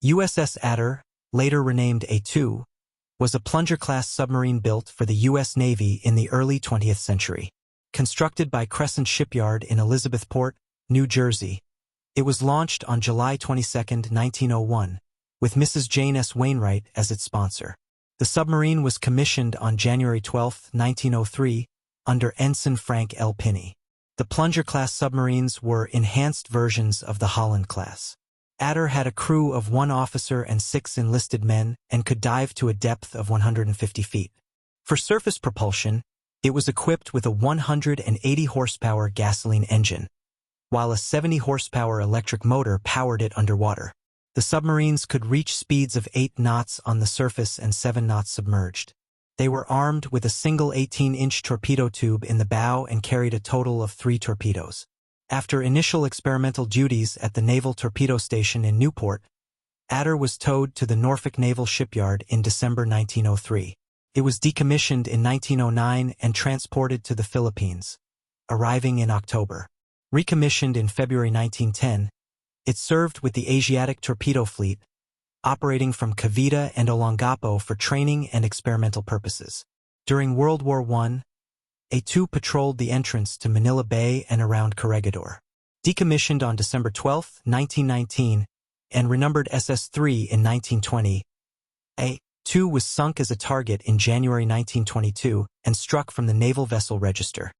USS Adder, later renamed A-2, was a plunger-class submarine built for the U.S. Navy in the early 20th century. Constructed by Crescent Shipyard in Elizabethport, New Jersey, it was launched on July 22, 1901, with Mrs. Jane S. Wainwright as its sponsor. The submarine was commissioned on January 12, 1903, under Ensign Frank L. Pinney. The plunger-class submarines were enhanced versions of the Holland class. Adder had a crew of 1 officer and 6 enlisted men and could dive to a depth of 150 feet. For surface propulsion, it was equipped with a 180-horsepower gasoline engine, while a 70-horsepower electric motor powered it underwater. The submarines could reach speeds of 8 knots on the surface and 7 knots submerged. They were armed with a single 18-inch torpedo tube in the bow and carried a total of 3 torpedoes. After initial experimental duties at the Naval Torpedo Station in Newport, Adder was towed to the Norfolk Naval Shipyard in December 1903. It was decommissioned in 1909 and transported to the Philippines, arriving in October. Recommissioned in February 1910, it served with the Asiatic Torpedo Fleet, operating from Cavite and Olongapo for training and experimental purposes. During World War I, A-2 patrolled the entrance to Manila Bay and around Corregidor. Decommissioned on December 12, 1919, and renumbered SS-3 in 1920, A-2 was sunk as a target in January 1922 and struck from the Naval Vessel Register.